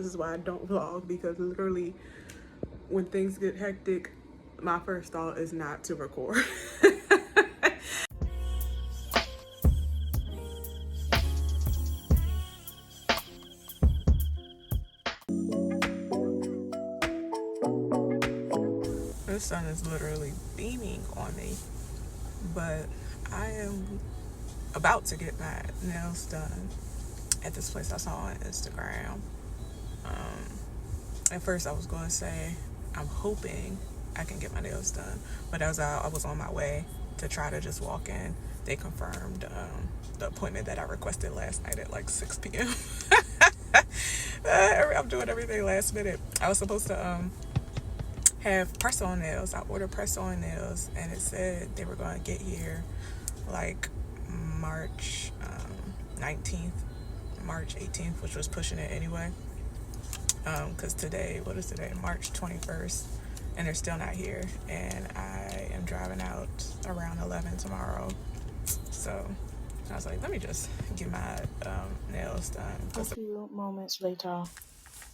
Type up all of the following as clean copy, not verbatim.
This is why I don't vlog, because literally when things get hectic, my first thought is not to record. The sun is literally beaming on me, but I am about to get my nails done at this place I saw on Instagram. At first I was going to say I'm hoping I can get my nails done, but as I was on my way to try to just walk in, they confirmed the appointment that I requested last night at like 6 p.m. I'm doing everything last minute. I was supposed to have press-on nails. I ordered press-on nails, and it said they were going to get here like March 19th, March 18th, which was pushing it anyway. Because today, what is today? March 21st, and they're still not here. And I am driving out around 11 tomorrow. So I was like, let me just get my nails done. A few moments later.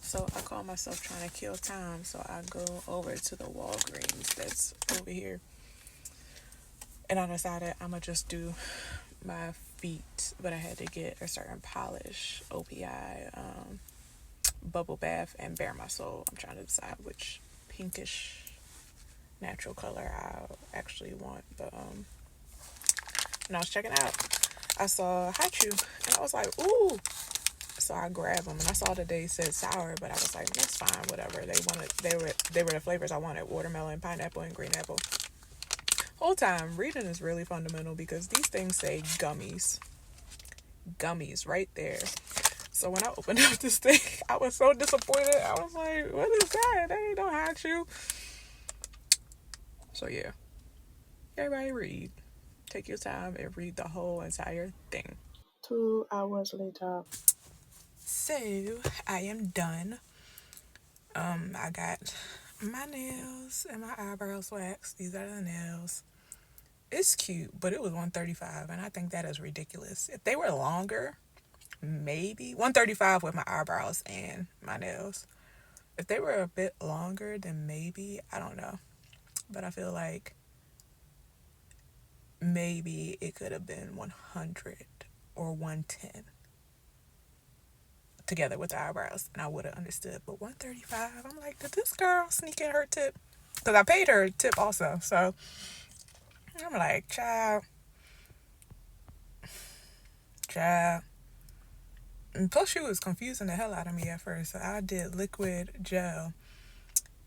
So I call myself trying to kill time. So I go over to the Walgreens that's over here. And I decided I'm going to just do my feet. But I had to get a certain polish, OPI, bubble bath, and bare my soul. I'm trying to decide which pinkish natural color I actually want. But when I was checking out, I saw Haichu, and I was like, ooh. So I grabbed them, and I saw that they said sour, but I was like, that's fine, whatever. They were the flavors I wanted: watermelon, pineapple, and green apple. Whole time reading is really fundamental, because these things say gummies right there. So when I opened up this thing, I was so disappointed. I was like, what is that? They ain't no Haichu. So yeah, everybody read. Take your time and read the whole entire thing. 2 hours later. So I am done. I got my nails and my eyebrows waxed. These are the nails. It's cute, but it was $135, and I think that is ridiculous. If they were longer, maybe $135 with my eyebrows and my nails. If they were a bit longer, then maybe, I don't know. But I feel like maybe it could have been 100 or 110 together with the eyebrows, and I would have understood. But $135, I'm like, did this girl sneak in her tip? Because I paid her a tip also. So I'm like, child. And plus, she was confusing the hell out of me at first. So I did liquid gel.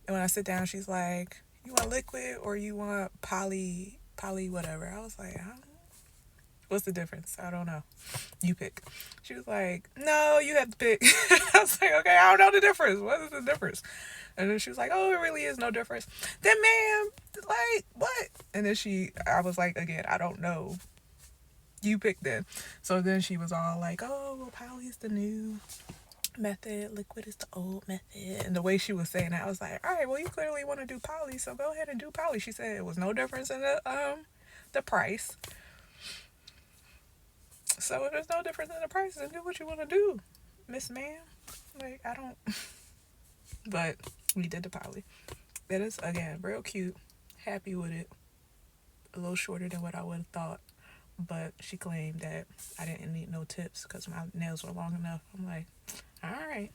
And when I sit down, she's like, you want liquid or you want poly whatever? I was like, what's the difference? I don't know. You pick. She was like, no, you have to pick. I was like, okay, I don't know the difference. What is the difference? And then she was like, oh, it really is no difference. Then, ma'am, like, what? And then I was like, again, I don't know. You pick then. So then she was all like, oh, well, poly is the new method, liquid is the old method. And the way she was saying that, I was like, all right, well, you clearly want to do poly, so go ahead and do poly. She said it was no difference in the price. So if there's no difference in the price, then do what you want to do, Miss Ma'am. Like, I don't. But we did the poly. That is, again, real cute. Happy with it. A little shorter than what I would have thought. But she claimed that I didn't need no tips because my nails were long enough. I'm like, all right,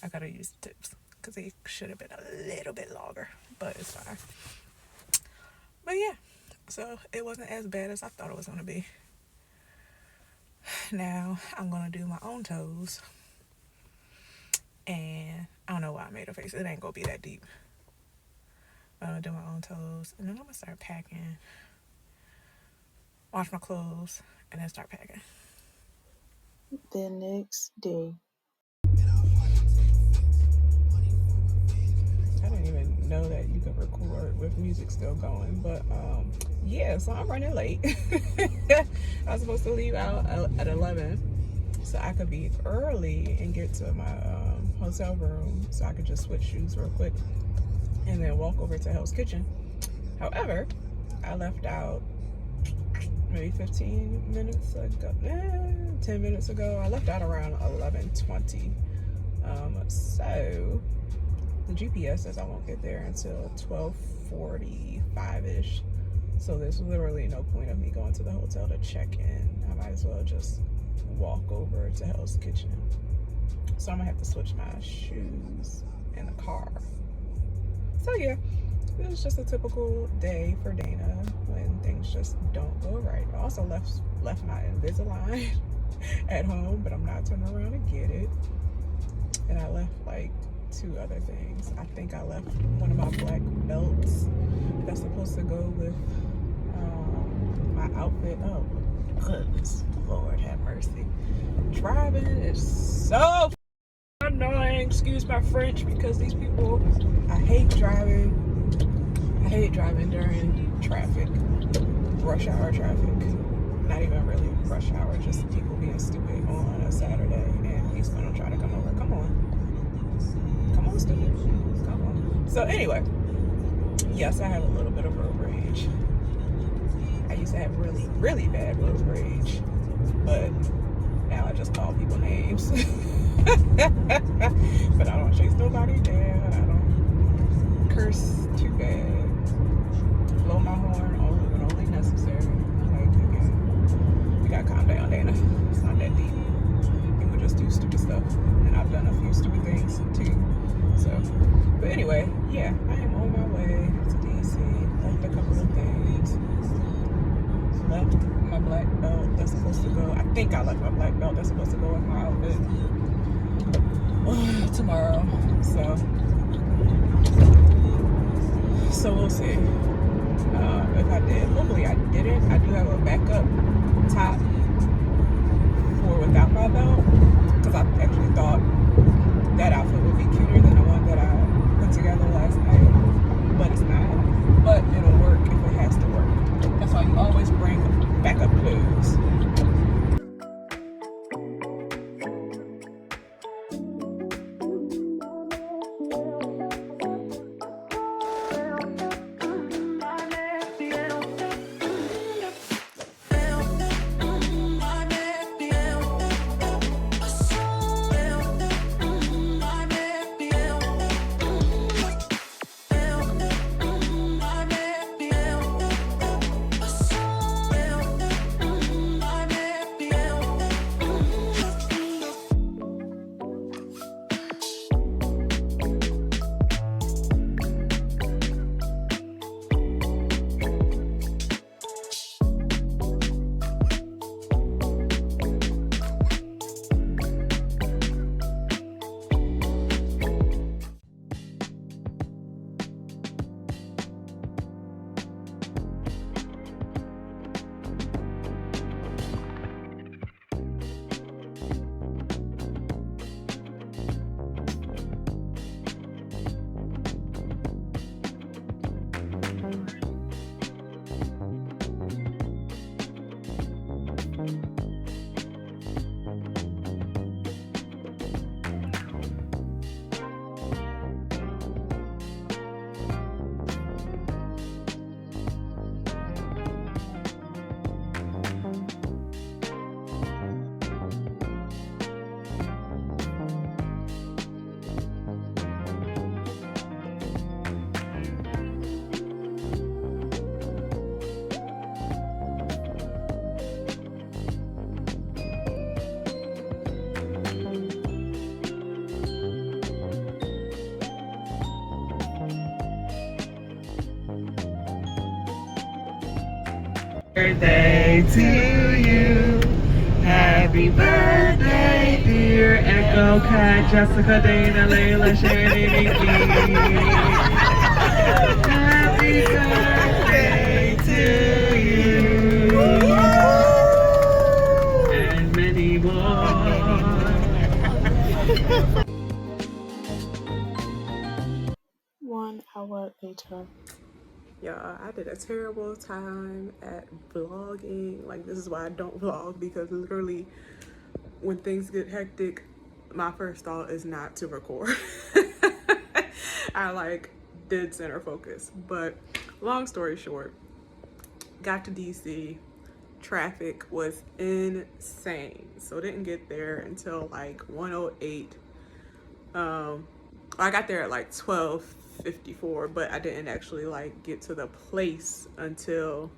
I gotta use the tips because they should have been a little bit longer, but it's fine. But yeah, so it wasn't as bad as I thought it was gonna be. Now I'm gonna do my own toes, and I don't know why I made a face. It ain't gonna be that deep. But I'm gonna do my own toes, and then I'm gonna start packing. Wash my clothes, and then start packing. The next day. I didn't even know that you could record with music still going, but yeah, so I'm running late. I was supposed to leave out at 11, so I could be early and get to my hotel room, so I could just switch shoes real quick and then walk over to Hell's Kitchen. However, I left out maybe 15 minutes ago, 10 minutes ago. I left out around 11:20, So the GPS says I won't get there until 12:45ish. So there's literally no point of me going to the hotel to check in. I might as well just walk over to Hell's Kitchen. So I'm gonna have to switch my shoes in the car. So yeah, it was just a typical day for Dana when things just don't go right. I also left my Invisalign at home, but I'm not turning around to get it. And I left like 2 other things. I think I left one of my black belts that's supposed to go with my outfit. Oh goodness, Lord have mercy. Driving is so annoying, excuse my French, because these people, I hate driving during traffic, rush hour traffic. Not even really rush hour, just people being stupid on a Saturday, and he's gonna try to come over. Come on, stupid, come on. So anyway, yes, I have a little bit of road rage. I used to have really, really bad road rage, but now I just call people names. But I don't chase nobody down. I don't curse too bad. Blow my horn when only necessary. Like, again, you gotta calm down, Dana. It's not that deep. People just do stupid stuff, and I've done a few stupid things too. So, but anyway, yeah, I am on my way to DC. Left a couple of things. Left my black belt that's supposed to go. I think I left my black belt that's supposed to go with my outfit tomorrow. So we'll see. If I did, hopefully I didn't. I do have a backup top for without my belt, because I actually thought that outfit would be cuter than the one that I put together last night, but it's not. But it'll work if it has to work. That's why you always bring backup clothes. Birthday to you. Happy birthday, dear Echo Cat, Jessica, Dana, Layla, Shannon, Nikki. Happy birthday to you. And many more. 1 hour later. Y'all, I did a terrible time at vlogging. Like, this is why I don't vlog, because literally when things get hectic, my first thought is not to record. I like did center focus. But long story short, got to DC, traffic was insane. So didn't get there until like 1:08 I got there at like 12:54, but I didn't actually like get to the place until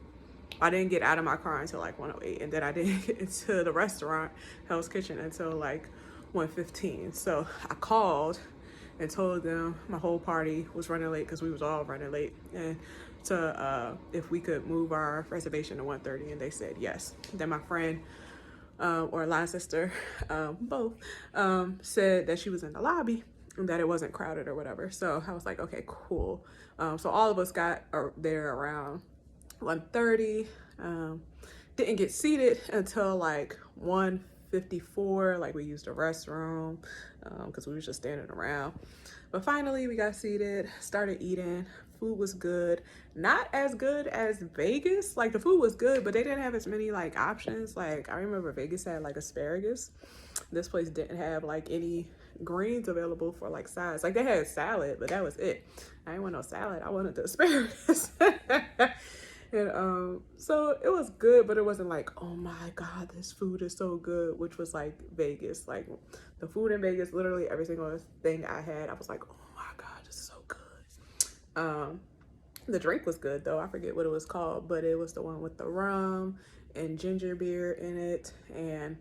I didn't get out of my car until like 1:08, and then I didn't get into the restaurant, Hell's Kitchen, until like 1:15. So I called and told them my whole party was running late because we was all running late, and to if we could move our reservation to 1:30, and they said yes. Then my friend or line sister, both, said that she was in the lobby and that it wasn't crowded or whatever. So I was like, okay, cool. So all of us got there around 1:30. Didn't get seated until like 1:54. Like we used the restroom because we was just standing around. But finally we got seated, started eating. Food was good. Not as good as Vegas. Like the food was good, but they didn't have as many like options. Like I remember Vegas had like asparagus. This place didn't have like any greens available for like sides. Like they had salad, but that was it. I didn't want no salad. I wanted the asparagus. And so it was good, but it wasn't like, oh my God, this food is so good, which was like Vegas. Like the food in Vegas, literally every single thing I had, I was like, oh my God, this is so good. The drink was good though. I forget what it was called, but it was the one with the rum and ginger beer in it and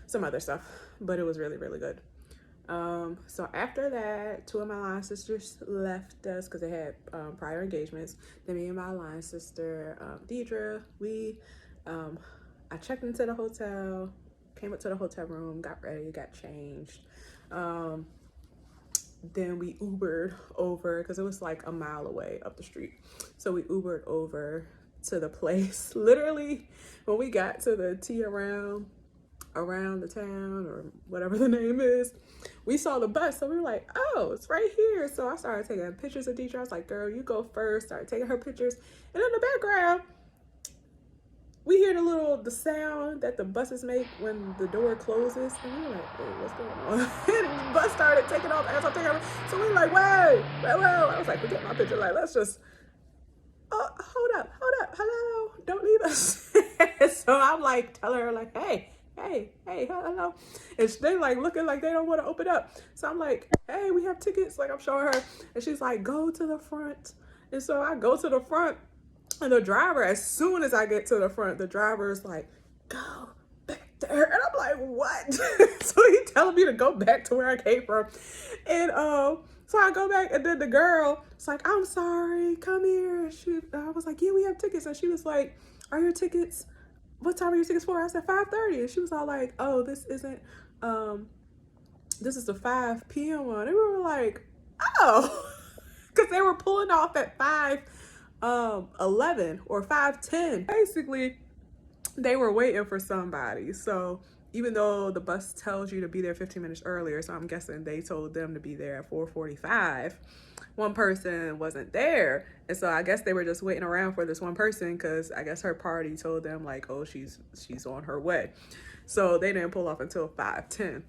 some other stuff, but it was really, really good. So after that, two of my line sisters left us because they had prior engagements. Then me and my line sister, Deidre, I checked into the hotel, came up to the hotel room, got ready, got changed. Then we Ubered over because it was like a mile away up the street. So we Ubered over to the place. Literally, when we got to the T around the town or whatever the name is, we saw the bus. So we were like, oh, it's right here. So I started taking pictures of Deidre. I was like, girl, you go first. Started taking her pictures. And in the background, we hear the sound that the buses make when the door closes. And we were like, wait, what's going on? And the bus started taking off as I'm taking her. So we were like, wait. I was like, forget my picture. Like, let's just, hold up. Hello. Don't leave us. So I'm like, tell her like, hey, hello. And they like looking like they don't want to open up. So I'm like, hey, we have tickets. Like I'm showing her. And she's like, go to the front. And so I go to the front. And the driver, as soon as I get to the front, the driver is like, go back there. And I'm like, what? So he's telling me to go back to where I came from. And so I go back, and then the girl, it's like, I'm sorry, come here. I was like, yeah, we have tickets. And she was like, are your tickets, what time are your tickets for? I said 5:30. And she was all like, oh, this isn't, this is the 5 p.m. one. And we were like, oh, because they were pulling off at 5:11 or 5:10. Basically, they were waiting for somebody. So even though the bus tells you to be there 15 minutes earlier, so I'm guessing they told them to be there at 4:45, one person wasn't there. And so I guess they were just waiting around for this one person because I guess her party told them like, oh, she's on her way. So they didn't pull off until 5:10.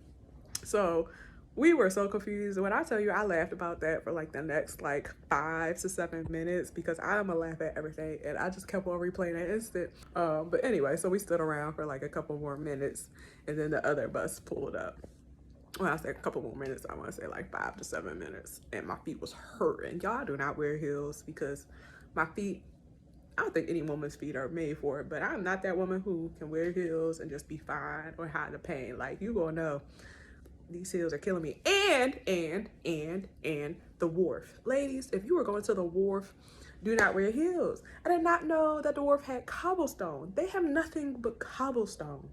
So we were so confused. When I tell you, I laughed about that for like the next like 5 to 7 minutes because I'm a laugh at everything, and I just kept on replaying that instant. But anyway, so we stood around for like a couple more minutes, and then the other bus pulled up. When I say a couple more minutes, I want to say like 5 to 7 minutes, and my feet was hurting. Y'all do not wear heels because my feet, I don't think any woman's feet are made for it, but I'm not that woman who can wear heels and just be fine or hide the pain. Like, you gonna know these heels are killing me. And the Wharf. Ladies, if you were going to the Wharf, do not wear heels. I did not know that the Wharf had cobblestone. They have nothing but cobblestone.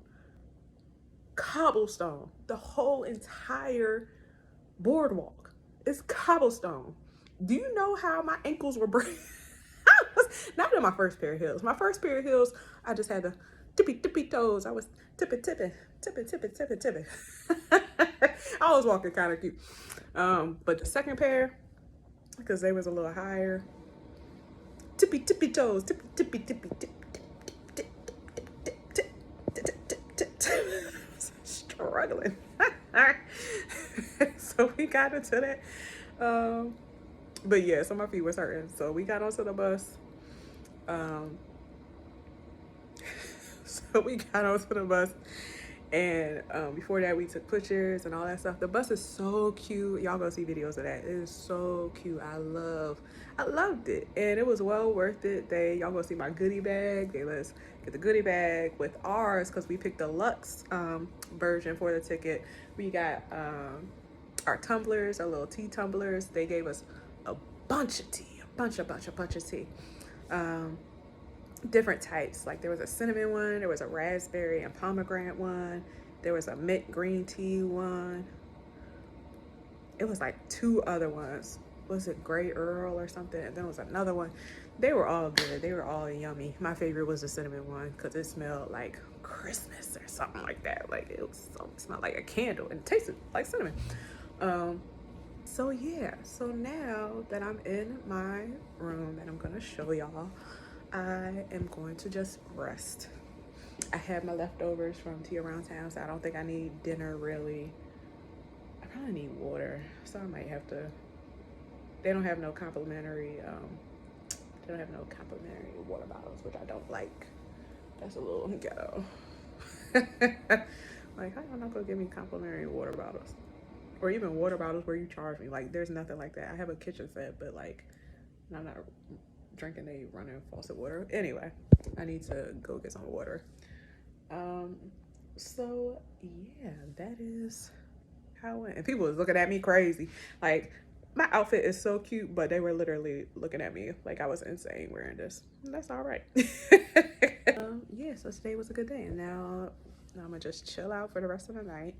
The whole entire boardwalk is cobblestone. Do you know how my ankles were breaking? Not in my first pair of heels. My first pair of heels, I just had the tippy toes. I was tipping. I was walking kind of cute. But the second pair, because they was a little higher, tippy toes, tippy. Struggling. So we got into that. But yeah, so my feet was hurting. So we got onto the bus. And before that, we took pictures and all that stuff. The bus is so cute. Y'all go see videos of that. It is so cute. I loved it, and it was well worth it. Y'all go see my goodie bag. Let's get the goodie bag with ours because we picked the luxe version for the ticket. We got our tumblers, our little tea tumblers. They gave us a bunch of tea, a bunch of tea. Um, Different types. Like there was a cinnamon one, there was a raspberry and pomegranate one, there was a mint green tea one. It was like two other ones. Was it Grey Earl or something? And then was another one. They were all good. They were all yummy. My favorite was the cinnamon one because it smelled like Christmas or something like that. Like it smelled like a candle and it tasted like cinnamon. Um, so yeah, so now that I'm in my room and I'm gonna show y'all, I am going to just rest. I had my leftovers from tea around town, so I don't think I need dinner really. I probably need water, so I might have to. They don't have no complimentary. They don't have no complimentary water bottles, which I don't like. That's a little ghetto. Like, how y'all not gonna give me complimentary water bottles, or even water bottles where you charge me? Like, there's nothing like that. I have a kitchen set, but like, I'm not drinking they running faucet water. Anyway, I need to go get some water. Um, so yeah, that is how it went. And people was looking at me crazy. Like my outfit is so cute, but they were literally looking at me like I was insane wearing this. That's all right. Yeah, so today was a good day, and now I'm gonna just chill out for the rest of the night,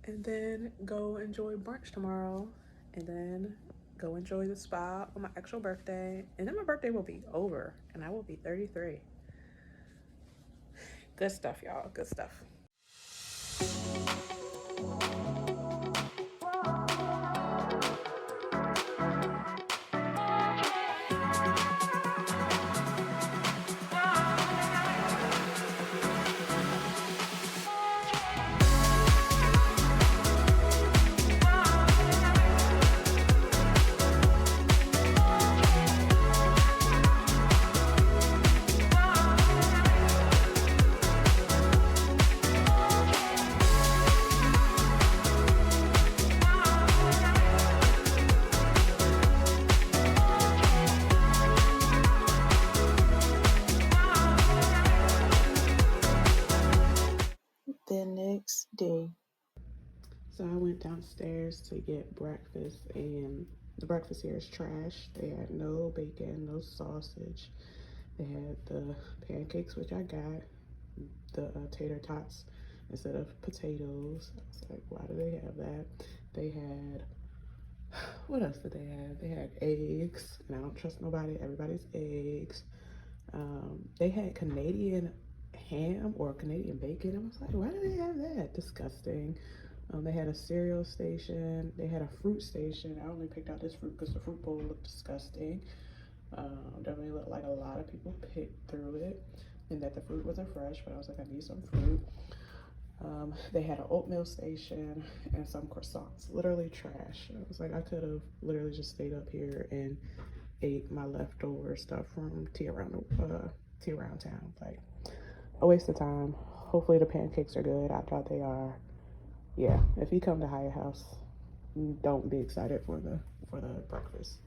and then go enjoy brunch tomorrow, and then go enjoy the spa on my actual birthday, and then my birthday will be over, and I will be 33. Good stuff, y'all. Good stuff. The next day. So I went downstairs to get breakfast, and the breakfast here is trash. They had no bacon, no sausage. They had the pancakes, which I got, the tater tots instead of potatoes. I was like, why do they have that? They had, what else did they have? They had eggs, and I don't trust nobody. Everybody's eggs. They had Canadian ham or Canadian bacon. I was like, why do they have that? Disgusting. They had a cereal station. They had a fruit station. I only picked out this fruit because the fruit bowl looked disgusting. Definitely looked like a lot of people picked through it, and that the fruit wasn't fresh. But I was like, I need some fruit. They had an oatmeal station and some croissants. Literally trash. I was like, I could have literally just stayed up here and ate my leftover stuff from tea around town. Like a waste of time. Hopefully the pancakes are good. I thought they are. Yeah, if you come to Hyatt House, don't be excited for the breakfast.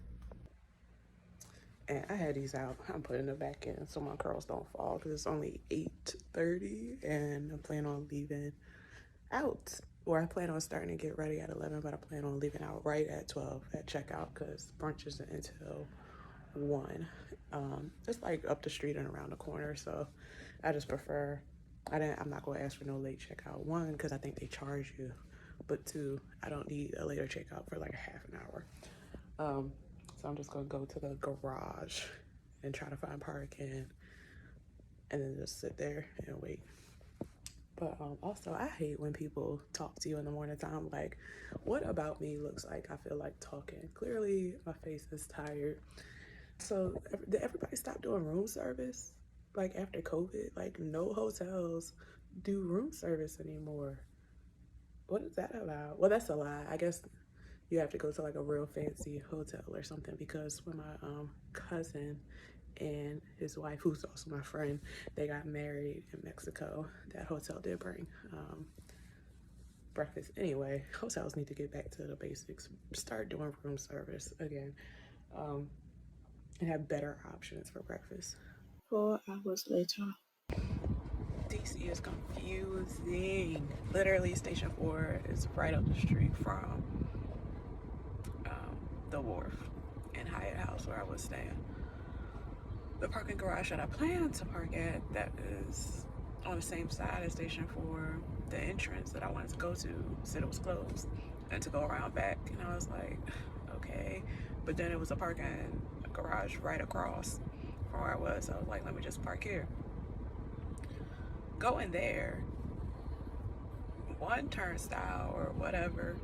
And I had these out. I'm putting them back in so my curls don't fall because it's only 8:30, and I'm planning on leaving out. Or I plan on starting to get ready at 11, but I plan on leaving out right at 12 at checkout because brunch isn't until 1. It's like up the street and around the corner, so I just prefer. I'm not gonna ask for no late checkout. 1, because I think they charge you, but 2, I don't need a later checkout for like a half an hour. So I'm just gonna go to the garage and try to find parking, and then just sit there and wait. But also, I hate when people talk to you in the morning time. Like, what about me looks like I feel like talking? Clearly, my face is tired. So, did everybody stop doing room service? Like, after COVID, like, no hotels do room service anymore. What is that about? Well, that's a lie. I guess you have to go to like a real fancy hotel or something because when my cousin and his wife, who's also my friend, they got married in Mexico. That hotel did bring breakfast. Anyway, hotels need to get back to the basics, start doing room service again, and have better options for breakfast. 4 hours later. DC is confusing. Literally, Station 4 is right up the street from the Wharf and Hyatt House where I was staying. The parking garage that I plan to park at, that is on the same side as Station 4, the entrance that I wanted to go to said it was closed and to go around back. And I was like, okay. But then it was a parking garage right across from where I was. So I was like, let me just park here. Go in there, one turnstile or whatever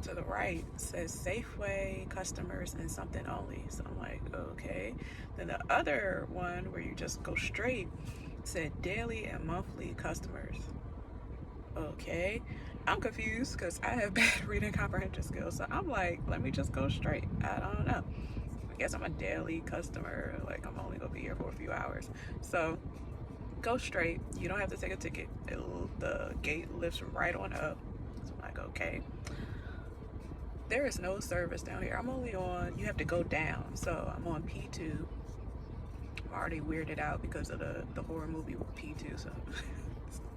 to the right says Safeway customers and something only. So I'm like, okay. Then the other one where you just go straight said daily and monthly customers. Okay. I'm confused because I have bad reading comprehension skills. So I'm like, let me just go straight. I don't know. I guess I'm a daily customer. Like, I'm only going to be here for a few hours. So go straight. You don't have to take a ticket. The gate lifts right on up. So I'm like, okay. There is no service down here. I'm only on, you have to go down. So I'm on P2. I'm already weirded out because of the horror movie P2. So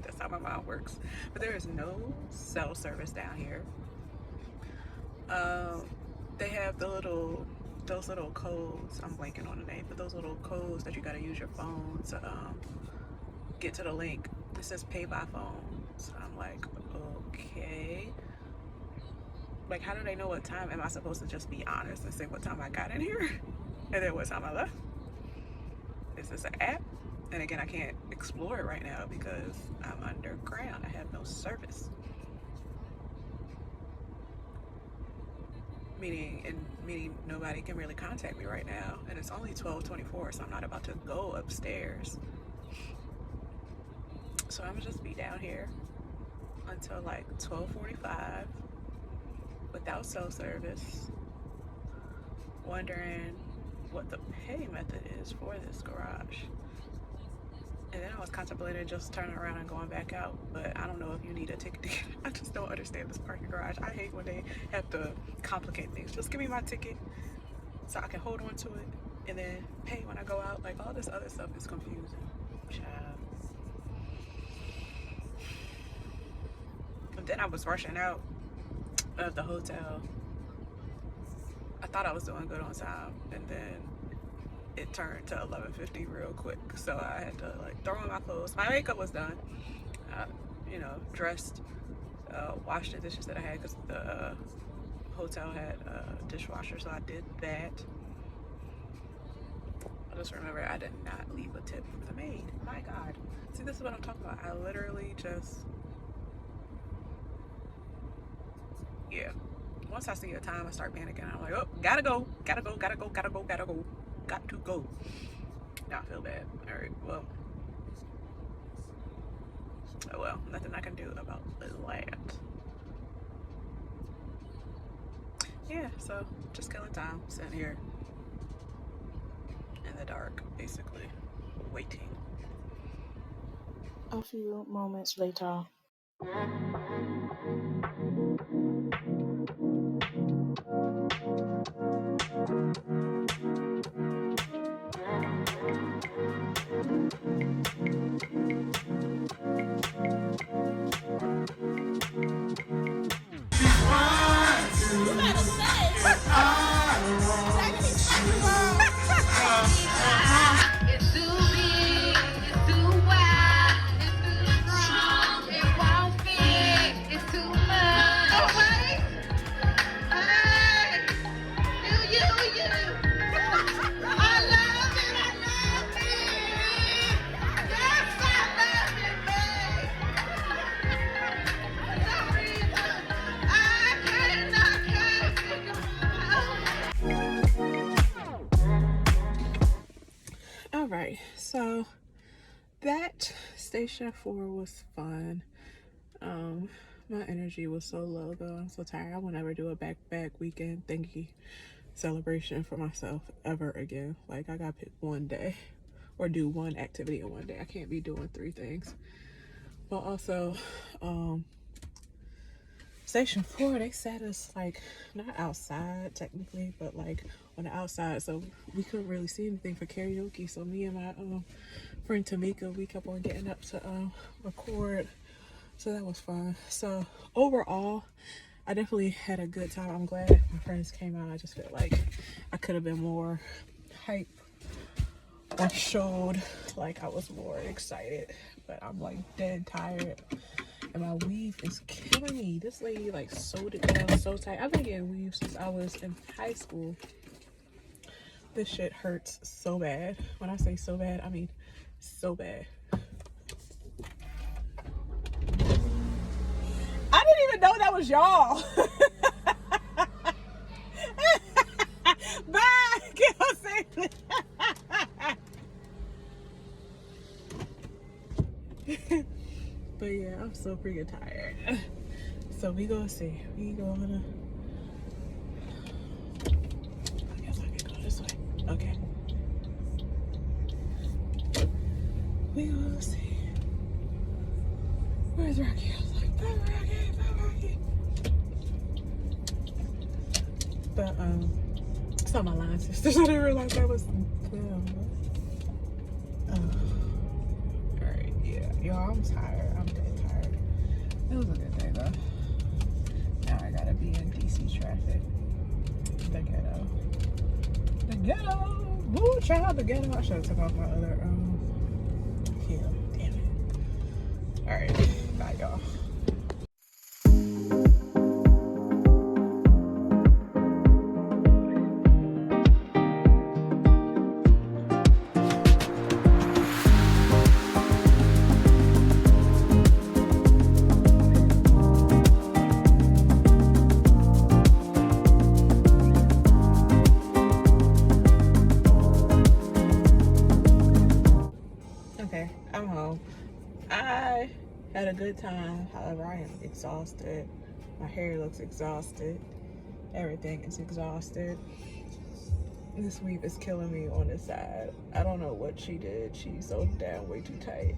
that's how my mind works. But there is no cell service down here. They have those little codes. I'm blanking on the name, but those little codes that you gotta use your phone to get to the link. It says pay by phone. So I'm like, okay. Like, how do they know what time? Am I supposed to just be honest and say what time I got in here and then what time I left? Is this an app? And again, I can't explore it right now because I'm underground. I have no service. Meaning nobody can really contact me right now. And it's only 12:24, so I'm not about to go upstairs. So I'm gonna just be down here until like 12:45 without cell service, wondering what the pay method is for this garage. And then I was contemplating just turning around and going back out, but I don't know if you need a ticket. I just don't understand this parking garage. I hate when they have to complicate things. Just give me my ticket so I can hold on to it and then pay when I go out. Like, all this other stuff is confusing. Child. And then I was rushing out of the hotel. I thought I was doing good on time, and then it turned to 11:50 real quick. So I had to like throw on my clothes. My makeup was done. Dressed, washed the dishes that I had because the hotel had a dishwasher, so I did that. I just remember I did not leave a tip for the maid. My God. See, this is what I'm talking about. I literally just, yeah. Once I see a time, I start panicking. I'm like, oh, gotta go, gotta go, gotta go, gotta go, gotta go, got to go. Now I feel bad. All right, well. Oh well, nothing I can do about that. Yeah, so just killing time, sitting here in the dark, basically, waiting. A few moments later. All right, so that Station 4 was fun. My energy was so low though. I'm so tired. I will never do a back-to-back weekend thingy celebration for myself ever again. Like, I gotta pick one day or do one activity in one day. I can't be doing 3 things. But also, Station 4, they set us like not outside technically, but like on the outside, so we couldn't really see anything for karaoke. So me and my friend Tamika, we kept on getting up to record. So that was fun. So overall, I definitely had a good time. I'm glad my friends came out. I just feel like I could have been more hype or showed like I was more excited, but I'm like dead tired and my weave is killing me. This lady like sewed it down so tight. I've been getting weave since I was in high school. This shit hurts so bad. When I say so bad, I mean so bad. I didn't even know that was y'all. Bye. Get on safely. But yeah, I'm so freaking tired. So we gonna see. We gonna. I guess I can go this way. Okay. We gonna see. Where's Rocky? I was like, bye Rocky, bye Rocky. But it's not my line sisters. I didn't realize that was them. Alright, yeah. Y'all, I'm tired. I'm dead tired. It was a good day though. Now I gotta be in DC traffic. The ghetto. The ghetto! Woo, child, the ghetto. I should have took off my other heel. Damn it. Alright, bye y'all. Okay, I'm home. I had a good time. However, I am exhausted. My hair looks exhausted. Everything is exhausted. This weave is killing me on this side. I don't know what she did. She sewed it down way too tight.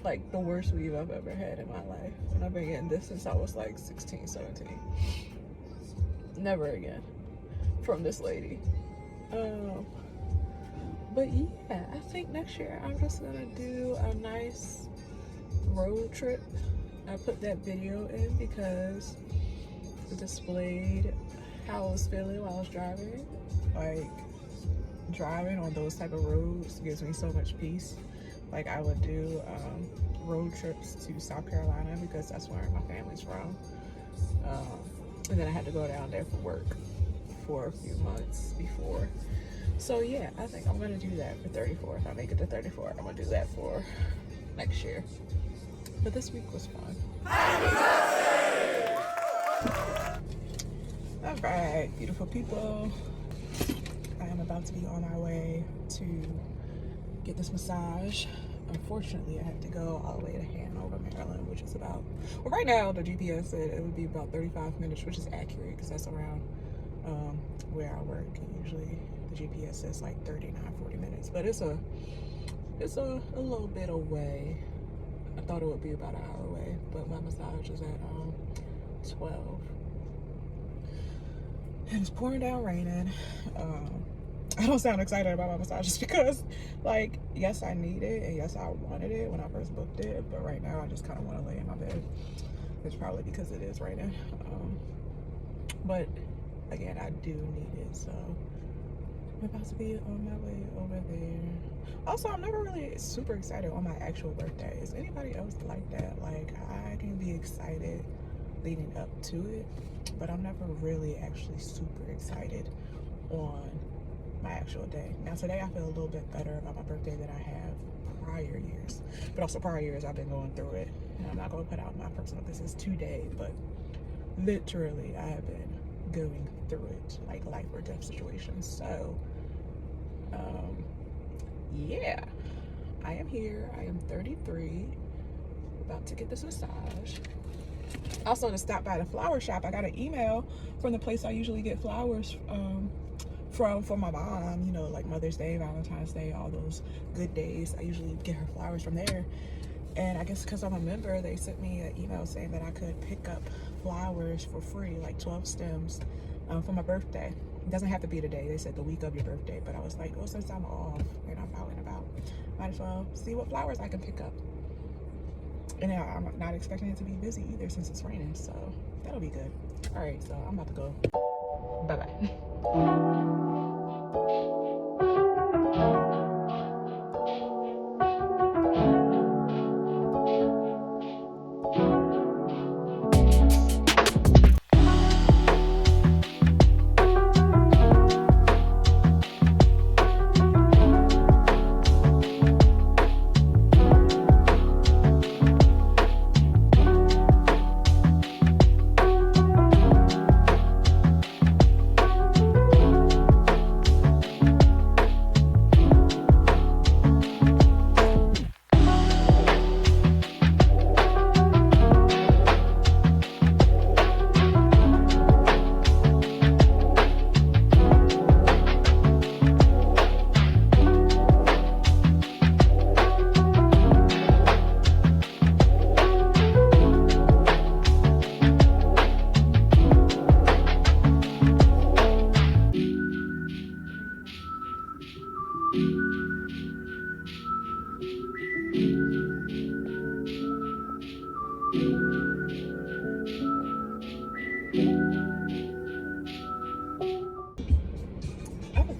Like the worst weave I've ever had in my life. And I've been getting this since I was like 16, 17. Never again from this lady. But yeah, I think next year I'm just gonna do a nice road trip. I put that video in because it displayed how I was feeling while I was driving. Like, driving on those type of roads gives me so much peace. Like, I would do road trips to South Carolina because that's where my family's from. And then I had to go down there for work for a few months before. So yeah, I think I'm gonna do that for 34. If I make it to 34, I'm gonna do that for next year. But this week was fun. All right, beautiful people. I am about to be on my way to get this massage. Unfortunately, I have to go all the way to Hanover, Maryland, which is about, well, right now the GPS said it would be about 35 minutes, which is accurate because that's around where I work. And usually the GPS says like 39, 40 minutes, but it's a little bit away. I thought it would be about an hour away, but my massage is at 12. And it's pouring down raining. I don't sound excited about my massage just because, like, yes, I need it, and yes, I wanted it when I first booked it, but right now I just kind of want to lay in my bed. It's probably because it is raining. But again, I do need it, so I'm about to be on my way over there. Also, I'm never really super excited on my actual birthday. Is anybody else like that? Like, I can be excited leading up to it, but I'm never really actually super excited on my actual day. Now today I feel a little bit better about my birthday than I have prior years, but also prior years I've been going through it, and I'm not going to put out my personal business today, but literally I have been going through it, like life or death situations. So yeah, I am here. I am 33, about to get this massage. Also, to stop by the flower shop, I got an email from the place I usually get flowers from for my mom, you know, like Mother's Day, Valentine's Day, all those good days. I usually get her flowers from there. And I guess because I'm a member, they sent me an email saying that I could pick up flowers for free, like 12 stems for my birthday. It doesn't have to be today. They said the week of your birthday. But I was like, well, since I'm off and I'm out and about, might as well see what flowers I can pick up. And I'm not expecting it to be busy either since it's raining. So that'll be good. All right, so I'm about to go. Bye-bye.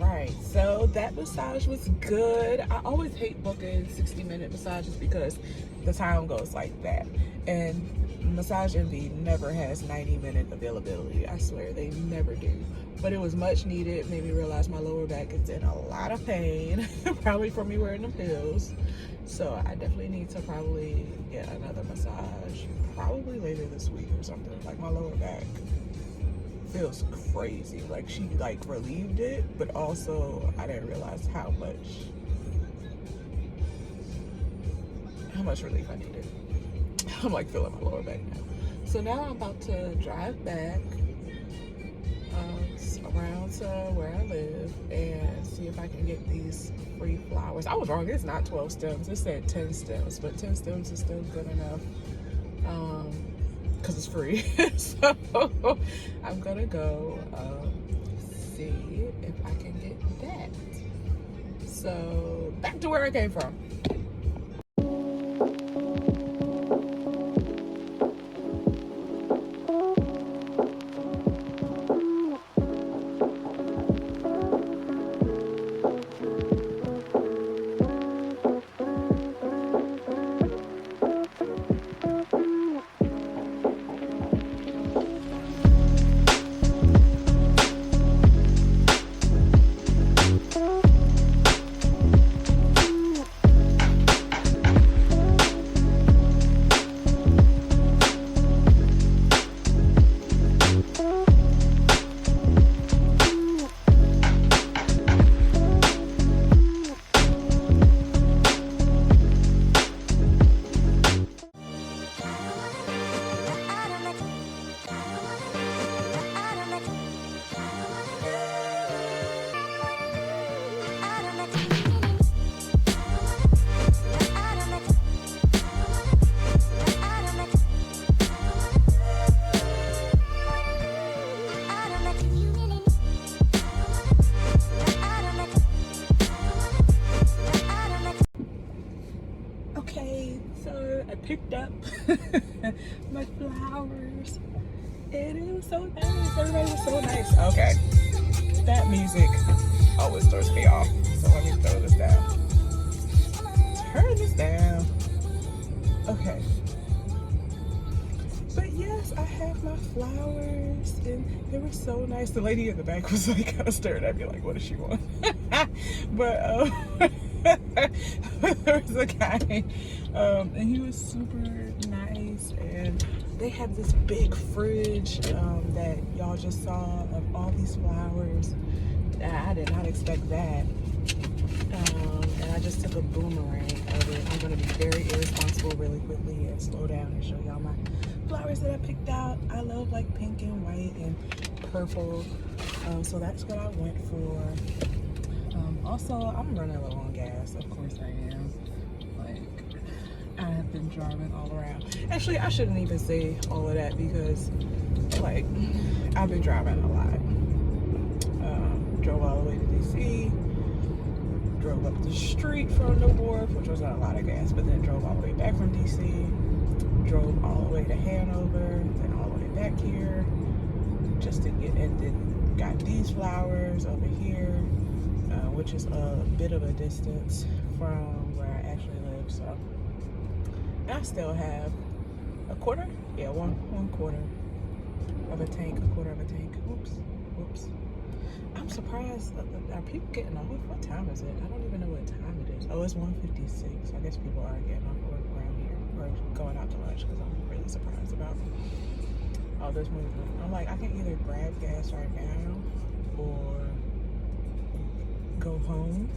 Alright, so that massage was good. I always hate booking 60-minute massages because the time goes like that. And Massage Envy never has 90-minute availability. I swear, they never do. But it was much needed. Made me realize my lower back is in a lot of pain. Probably from me wearing them pills. So I definitely need to probably get another massage. Probably later this week or something. Like my lower back feels crazy. Like she like relieved it, but also I didn't realize how much relief I needed. I'm like feeling my lower back now. So now I'm about to drive back around to where I live and see if I can get these free flowers. I was wrong, it's not 12 stems, it said 10 stems, but 10 stems is still good enough because it's free. So I'm gonna go see if I can get that. So back to where I came from. So I picked up my flowers and it was so nice. Everybody was so nice. Okay, that music always throws me off, so let me throw this down. Turn this down. Okay, but yes, I have my flowers and they were so nice. The lady in the back was like kind of staring at me like, what does she want? But there was a guy and he was super nice, and they have this big fridge that y'all just saw of all these flowers. I did not expect that, and I just took a boomerang of it. I'm going to be very irresponsible really quickly and slow down and show y'all my flowers that I picked out. I love like pink and white and purple. So that's what I went for. Also, I'm running low on gas. Of course I am. Like, I have been driving all around. Actually, I shouldn't even say all of that because, like, I've been driving a lot. Drove all the way to DC. Drove up the street from the Wharf, which was not a lot of gas, but then drove all the way back from DC. Drove all the way to Hanover, then all the way back here, just to get, and then got these flowers over here, which is a bit of a distance from where I actually live. So, and I still have a quarter, yeah, one quarter of a tank, quarter of a tank. Oops. I'm surprised. Are people getting off? What time is it? I don't even know what time it is. Oh, it's 1:56. I guess people are getting off work around here or going out to lunch because I'm really surprised about all this movement. I'm like, I can either grab gas right now or go home.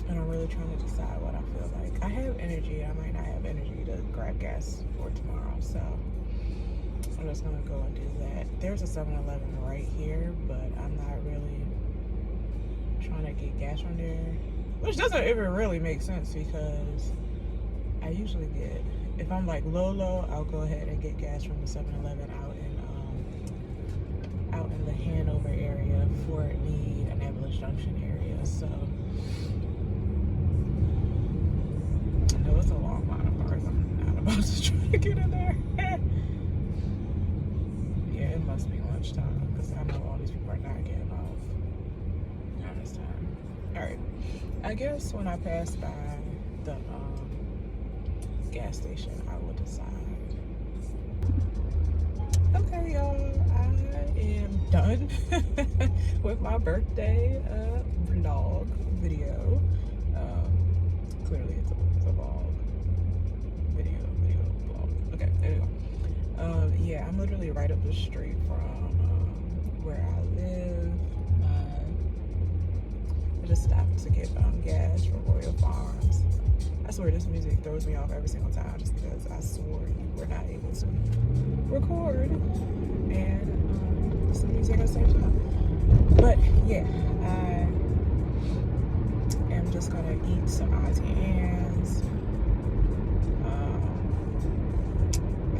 And I'm really trying to decide what I feel like. I have energy. I might not have energy to grab gas for tomorrow, so I'm just gonna go and do that. There's a 7-Eleven right here, but I'm not really trying to get gas from there, which doesn't even really make sense because I usually get, if I'm like low, I'll go ahead and get gas from the 7-Eleven out in the Hanover area, Fort Meade, Annapolis Junction area. So I know it's a long line of cars. I'm not about to try to get in there. Yeah, it must be lunchtime because I know all these people are not getting off at this time. All right, I guess when I pass by the gas station, I will decide. Okay, y'all, I am done with my birthday vlog video. Clearly, it's a vlog video vlog. Okay, there you go. Yeah, I'm literally right up the street from where I live. I just stopped to get gas from Royal Farms. I swear this music throws me off every single time just because I swore you were not able to record and listen to music at the same time. But yeah, I am just gonna eat some Auntie Anne's,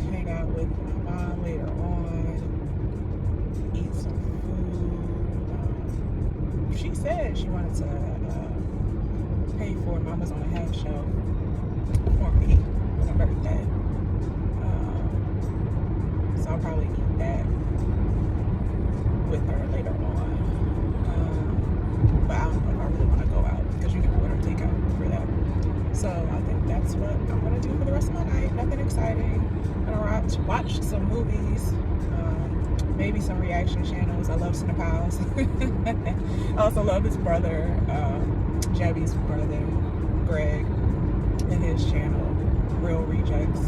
hang out with my mom later on, eat some food. She said she wanted to pay for Mama's on a Half show for me for my birthday. So I'll probably eat that with her later on. But I don't know if I really want to go out because you can order takeout for that. So I think that's what I'm going to do for the rest of my night. Nothing exciting. I'm going to watch some movies, maybe some reaction channels. I love Cinepals. I also love his brother, Jabby's brother, Greg, and his channel, Real Rejects.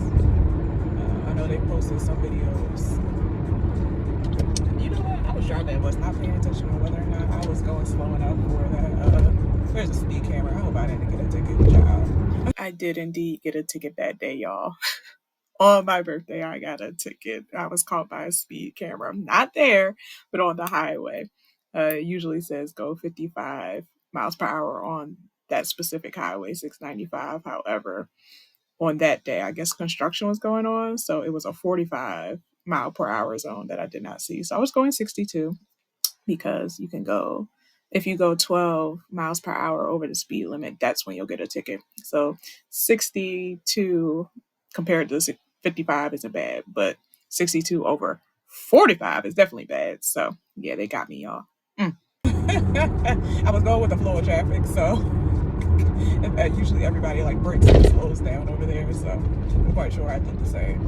I know they posted some videos. You know what? I was driving and was not paying attention to whether or not I was going slow enough for that. There's a speed camera. I hope I didn't get a ticket, child. I did indeed get a ticket that day, y'all. On my birthday, I got a ticket. I was caught by a speed camera. Not there, but on the highway. It usually says go 55 miles per hour on that specific highway, 695. However, on that day, I guess construction was going on. So it was a 45 mile per hour zone that I did not see. So I was going 62 because you can go, if you go 12 miles per hour over the speed limit, that's when you'll get a ticket. So 62 compared to 55 isn't bad, but 62 over 45 is definitely bad. So yeah, they got me, y'all. I was going with the flow of traffic, so usually everybody like breaks and slows down over there, so I'm quite sure I did the same.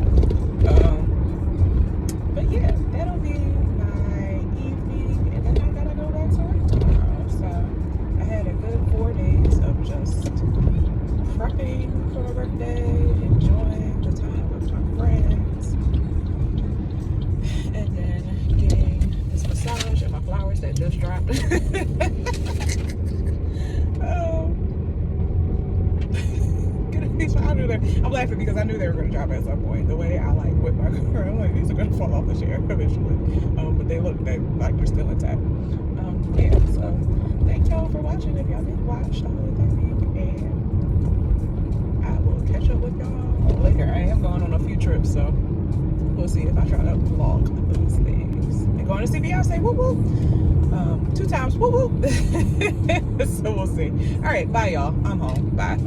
But yeah, that'll be my evening, and then I gotta go back to work tomorrow. So I had a good 4 days of just prepping for my birthday, enjoying the time with my friends, and then getting this massage and my flowers that just dropped. I'll do that. I'm laughing because I knew they were going to drop at some point. The way I like whip my car, I'm like, these are going to fall off the chair eventually. But they're still intact. Yeah, so thank y'all for watching. If y'all did watch the whole thing, and I will catch up with y'all later. I am going on a few trips, so we'll see if I try to vlog those things. And going to see Beyonce, woo woo. 2 times, woo woo. So we'll see. All right, bye y'all. I'm home. Bye.